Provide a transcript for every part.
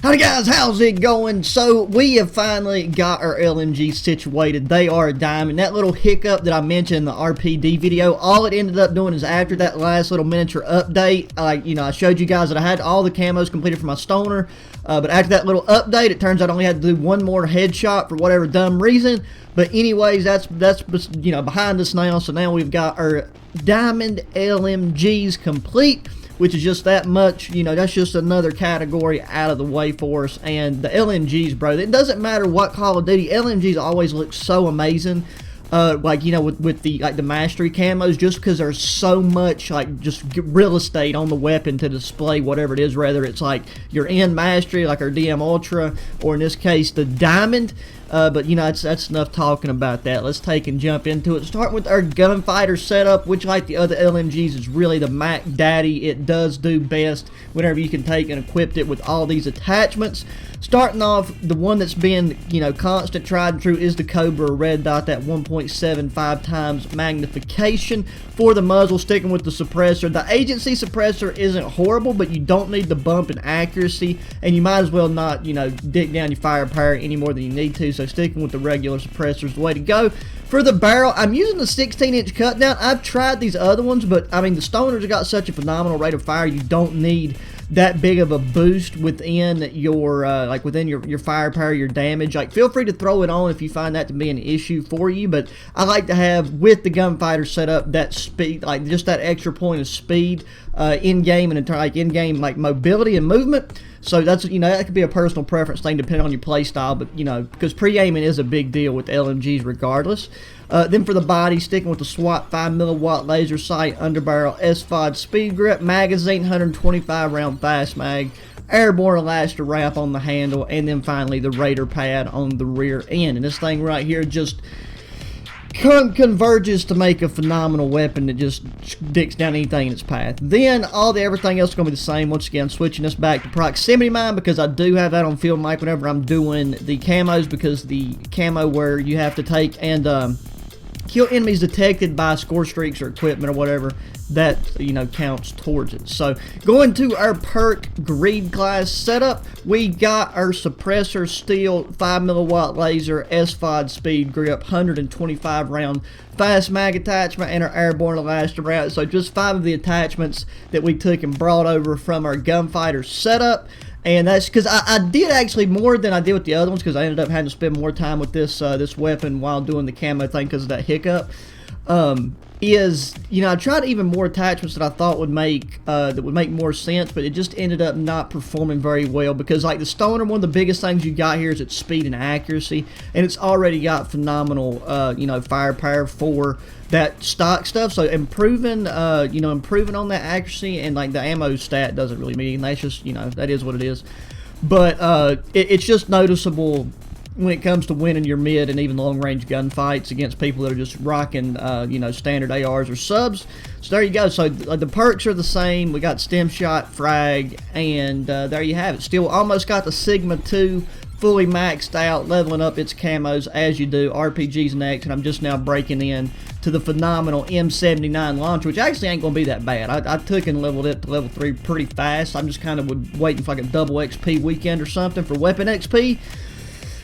Howdy guys, how's it going? So we have finally got our LMG situated. They are a diamond. That little hiccup that I mentioned in the RPD video, all it ended up doing is after that last little miniature update, I showed you guys that I had all the camos completed for my stoner, but after that little update, it turns out I only had to do one more headshot for whatever dumb reason. But anyways, that's behind us now. So now we've got our diamond LMGs complete, which is just that much, that's just another category out of the way for us. And the LMGs, bro, it doesn't matter what Call of Duty, LMGs always look so amazing. With the mastery camos, just because there's so much just real estate on the weapon to display whatever it is, whether it's like your end mastery like our DM Ultra, or in this case the diamond. But that's enough talking about that. Let's take and jump into it. Starting with our gunfighter setup, which like the other LMGs is really the Mac Daddy. It does do best whenever you can take and equip it with all these attachments. Starting off, the one that's been constant, tried and true, is the Cobra Red Dot, that 1.75 times magnification for the muzzle, sticking with the suppressor. The agency suppressor isn't horrible, but you don't need the bump in accuracy, and you might as well not dig down your firepower any more than you need to. So sticking with the regular suppressor is the way to go. For the barrel, I'm using the 16-inch cut down. I've tried these other ones, but I mean the stoners have got such a phenomenal rate of fire, you don't need that big of a boost within your your firepower, your damage. Feel free to throw it on if you find that to be an issue for you, but I like to have, with the gunfighter setup, that speed, just that extra point of speed in game, and in game mobility and movement. So that's that could be a personal preference thing depending on your play style, but because pre-aiming is a big deal with LMGs regardless. Then for the body, sticking with the SWAT 5mm laser sight, underbarrel SFOD speed grip, magazine 125 round fast mag, airborne elaster wrap on the handle, and then finally the Raider pad on the rear end. And this thing right here just converges to make a phenomenal weapon that just dicks down anything in its path. Then everything else is going to be the same. Once again, switching this back to proximity mine, because I do have that on field mic whenever I'm doing the camos, because the camo where you have to take and kill enemies detected by score streaks or equipment or whatever, that counts towards it. So going to our perk greed class setup, we got our suppressor steel 5mm laser SFOD speed grip 125 round fast mag attachment, and our airborne elaster wrap. So just 5 of the attachments that we took and brought over from our gunfighter setup. And that's because I did actually more than I did with the other ones, because I ended up having to spend more time with this weapon while doing the camo thing because of that hiccup. I tried even more attachments that I thought would make more sense, but it just ended up not performing very well, because like the stoner, one of the biggest things you got here is its speed and accuracy, and it's already got phenomenal firepower for that stock stuff. So improving on that accuracy, and the ammo stat doesn't really mean, that's just that is what it is. But it's just noticeable when it comes to winning your mid and even long range gunfights against people that are just rocking standard ARs or subs. So there you go. So the perks are the same. We got stem shot, frag, and there you have it. Still almost got the Sigma 2 fully maxed out, leveling up its camos as you do. RPG's next, and I'm just now breaking in to the phenomenal M79 launcher, which actually ain't gonna be that bad. I took and leveled it to level 3 pretty fast. I'm just kind of waiting for a double XP weekend or something for weapon XP.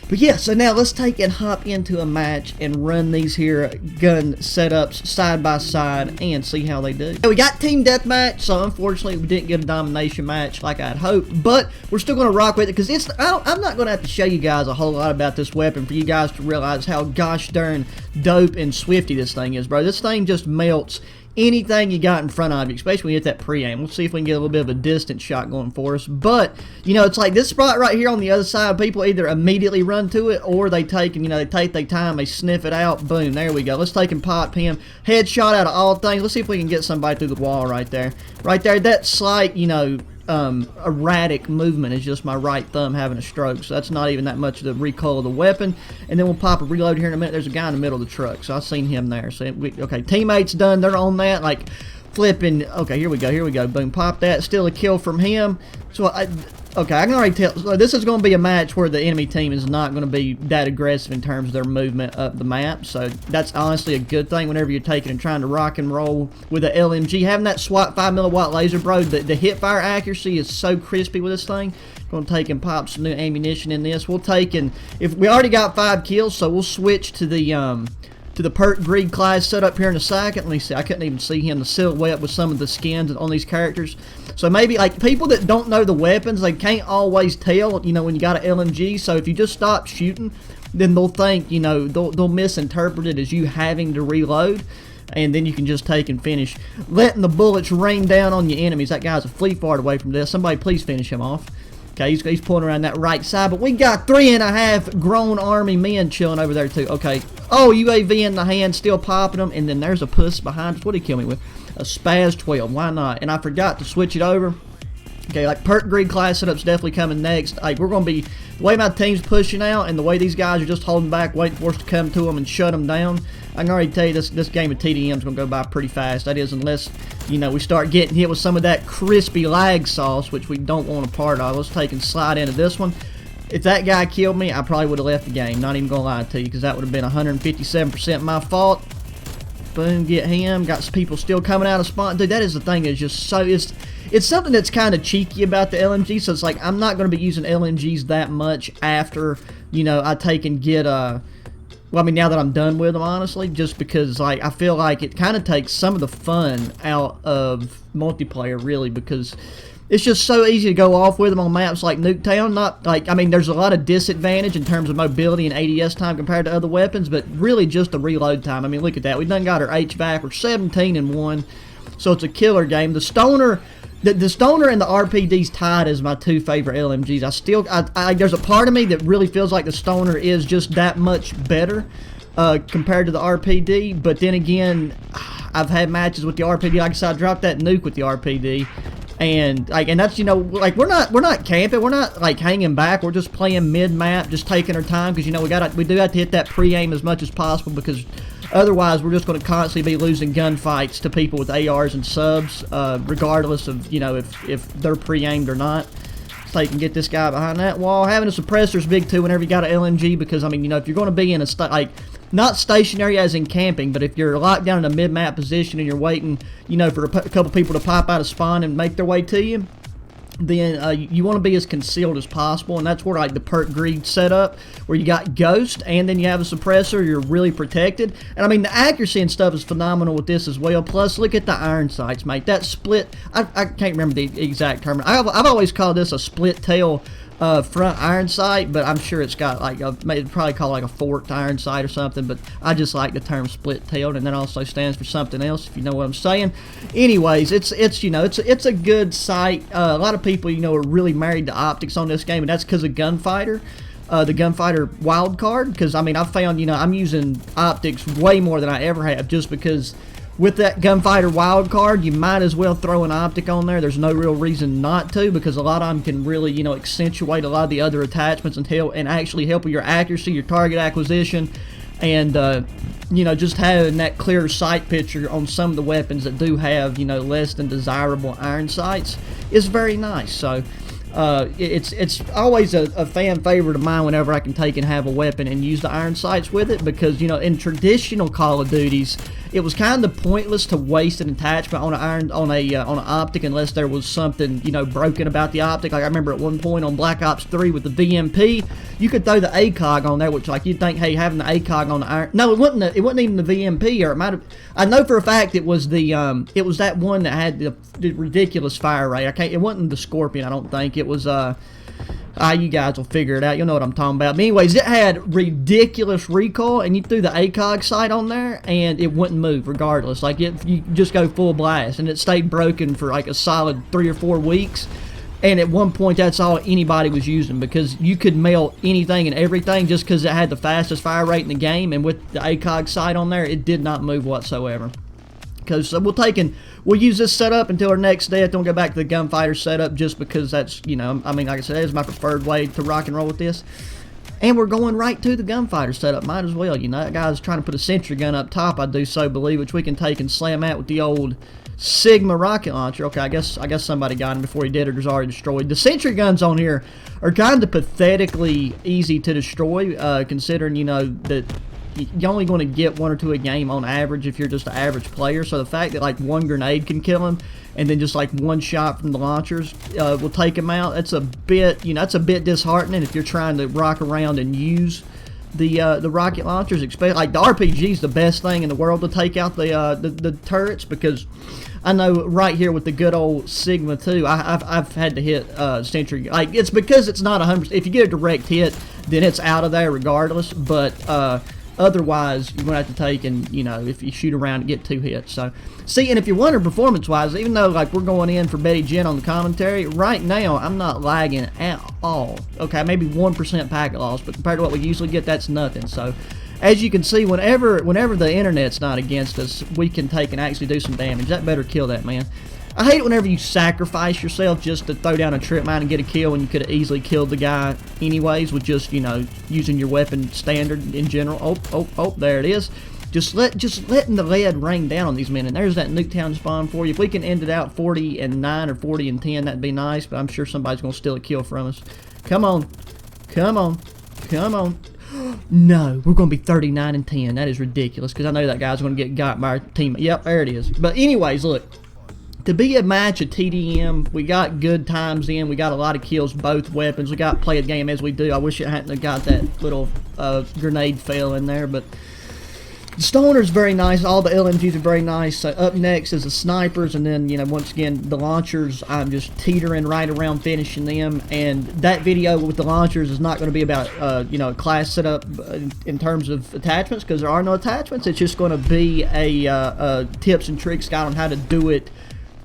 But yeah, so now let's take and hop into a match and run these here gun setups side by side and see how they do. We got team deathmatch, so unfortunately we didn't get a domination match like I'd hoped, but we're still going to rock with it, because I'm not going to have to show you guys a whole lot about this weapon for you guys to realize how gosh darn dope and swifty this thing is, bro. This thing just melts anything you got in front of you, especially when you hit that pre-aim. We'll see if we can get a little bit of a distance shot going for us. But it's like this spot right here on the other side, people either immediately run to it, or they take and they take their time, they sniff it out, boom, there we go. Let's take and pop him. Headshot out of all things. Let's see if we can get somebody through the wall right there. Right there, that slight erratic movement is just my right thumb having a stroke, so that's not even that much of the recoil of the weapon. And then we'll pop a reload here in a minute. There's a guy in the middle of the truck, so I've seen him there. So okay, teammates done, they're on that, flipping. Okay, here we go, boom, pop that. Still a kill from him. So Okay, I can already tell. So this is going to be a match where the enemy team is not going to be that aggressive in terms of their movement up the map. So that's honestly a good thing whenever you're taking and trying to rock and roll with a LMG. Having that SWAT 5mm laser, bro, the hip fire accuracy is so crispy with this thing. Going to take and pop some new ammunition in this. We'll take and if we already got 5 kills, so we'll switch to the perk greed class set up here in a second. Let me see. I couldn't even see him, the silhouette with some of the skins on these characters. So maybe like people that don't know the weapons, they can't always tell, you know, when you got an LMG. So if you just stop shooting, then they'll think, you know, they'll misinterpret it as you having to reload. And then you can just take and finish letting the bullets rain down on your enemies. That guy's a flea fart away from this. Somebody please finish him off. Okay, he's pulling around that right side, but we got 3.5 grown army men chilling over there too. Okay, oh, UAV in the hand, still popping them, and then there's a puss behind us. What did he kill me with? A Spaz 12, why not? And I forgot to switch it over. Okay, like perk greed class setup's definitely coming next. Like we're gonna be, the way my team's pushing out and the way these guys are just holding back, waiting for us to come to them and shut them down. I can already tell you this game of TDM is gonna go by pretty fast. That is, unless, you know, we start getting hit with some of that crispy lag sauce, which we don't want a part of. Let's take and slide into this one. If that guy killed me, I probably would have left the game. Not even gonna lie to you, because that would have been 157% my fault. Boom, get him. Got some people still coming out of spawn. Dude, that is the thing that's just so, it's something that's kind of cheeky about the LMG, so it's like I'm not going to be using LMGs that much after, you know, I take and get, well, I mean, now that I'm done with them, honestly, just because, like, I feel like it kind of takes some of the fun out of multiplayer, really, because it's just so easy to go off with them on maps like Nuketown. Not, like, I mean, there's a lot of disadvantage in terms of mobility and ADS time compared to other weapons, but really just the reload time. I mean, look at that. We done got our HVAC. We're 17-1, so it's a killer game. The Stoner... The Stoner and the RPD's tied as my 2 favorite LMGs. There's a part of me that really feels like the Stoner is just that much better compared to the RPD. But then again, I've had matches with the RPD. Like I said, I dropped that nuke with the RPD, and that's, you know, like we're not camping, we're not like hanging back. We're just playing mid map, just taking our time, because, you know, we do have to hit that pre-aim as much as possible, because otherwise, we're just going to constantly be losing gunfights to people with ARs and subs, regardless of, you know, if they're pre-aimed or not. So you can get this guy behind that wall. Having a suppressor is big too whenever you got an LMG, because, I mean, you know, if you're going to be in a not stationary as in camping, but if you're locked down in a mid-map position and you're waiting, you know, for a couple people to pop out of spawn and make their way to you, then you want to be as concealed as possible, and that's where, like, the perk greed setup, where you got ghost and then you have a suppressor, you're really protected. And I mean, the accuracy and stuff is phenomenal with this as well. Plus, look at the iron sights, mate. That split, I can't remember the exact term. I've always called this a split tail front iron sight, but I'm sure it's got like it'd probably call it like a forked iron sight or something, but I just like the term split tailed, and that also stands for something else, if you know what I'm saying. Anyways, it's you know, it's a good sight. A lot of people, you know, are really married to optics on this game, and that's because of Gunfighter. The Gunfighter wildcard, because I mean, I've found, you know, I'm using optics way more than I ever have, just because with that Gunfighter wildcard, you might as well throw an optic on there. There's no real reason not to, because a lot of them can really, you know, accentuate a lot of the other attachments and actually help with your accuracy, your target acquisition, and you know, just having that clear sight picture on some of the weapons that do have, you know, less than desirable iron sights is very nice. So it's always a fan favorite of mine whenever I can take and have a weapon and use the iron sights with it, because, you know, in traditional Call of Duties, it was kind of pointless to waste an attachment on an optic unless there was something, you know, broken about the optic. Like I remember at one point on Black Ops 3 with the VMP, you could throw the ACOG on there, which, like, you'd think, hey, having the ACOG on the iron. No, it wasn't even the VMP, or it might have. I know for a fact it was it was that one that had the ridiculous fire rate. It wasn't the Scorpion, I don't think. It was you guys will figure it out. You'll know what I'm talking about. But anyways, it had ridiculous recoil, and you threw the ACOG sight on there, and it wouldn't move regardless. Like, you just go full blast, and it stayed broken for like a solid 3 or 4 weeks. And at one point, that's all anybody was using, because you could melt anything and everything just because it had the fastest fire rate in the game. And with the ACOG sight on there, it did not move whatsoever. Because we'll use this setup until our next death. Don't go back to the Gunfighter setup, just because that's, you know, I mean, like I said, that is my preferred way to rock and roll with this. And we're going right to the Gunfighter setup. Might as well, you know. That guy's trying to put a sentry gun up top, I do so believe, which we can take and slam out with the old Sigma rocket launcher. Okay, I guess somebody got him before he did, or was already destroyed. The sentry guns on here are kind of pathetically easy to destroy, considering, you know, that you're only going to get 1 or 2 a game on average if you're just an average player. So the fact that like 1 grenade can kill him, and then just like 1 shot from the launchers will take him out, that's a bit, you know, that's a bit disheartening if you're trying to rock around and use the rocket launchers. Especially like the RPG is the best thing in the world to take out the turrets, because I know right here with the good old Sigma 2, I've had to hit sentry. Like, it's because it's not 100%. If you get a direct hit, then it's out of there regardless. But otherwise, you're gonna have to take, and you know, if you shoot around and get 2 hits. So see, and if you're wondering performance-wise, even though like we're going in for Betty Jen on the commentary, right now I'm not lagging at all. Okay, maybe 1% packet loss, but compared to what we usually get, that's nothing. So as you can see, whenever the internet's not against us, we can take and actually do some damage. That better kill that man. I hate it whenever you sacrifice yourself just to throw down a trip mine and get a kill when you could have easily killed the guy anyways with just, you know, using your weapon standard in general. Oh, there it is. Just letting the lead rain down on these men. And there's that Nuketown spawn for you. If we can end it out 40-9 or 40-10, that'd be nice, but I'm sure somebody's going to steal a kill from us. Come on. Come on. Come on. No, we're going to be 39-10. That is ridiculous, because I know that guy's going to get got by our team. Yep, there it is. But anyways, look. To be a match of TDM, we got good times in. We got a lot of kills, both weapons. We got play a game as we do. I wish it hadn't have got that little grenade fail in there, but the Stoner's very nice. All the LMGs are very nice. Up next is the snipers, and then, you know, once again, the launchers, I'm just teetering right around finishing them. And that video with the launchers is not going to be about, you know, class setup in terms of attachments, because there are no attachments. It's just going to be a tips and tricks guide on how to do it.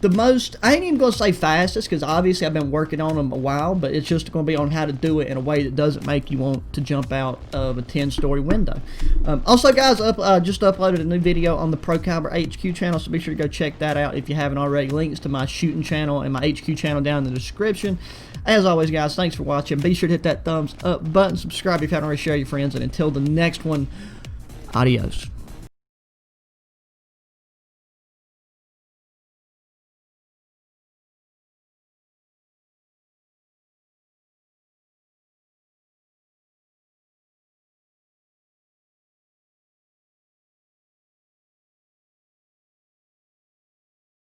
The most, I ain't even going to say fastest, because obviously I've been working on them a while, but it's just going to be on how to do it in a way that doesn't make you want to jump out of a 10-story window. Also, guys, just uploaded a new video on the ProCaliber HQ channel, so be sure to go check that out if you haven't already. Links to my shooting channel and my HQ channel down in the description. As always, guys, thanks for watching. Be sure to hit that thumbs up button, subscribe if you haven't already, share your friends, and until the next one, adios.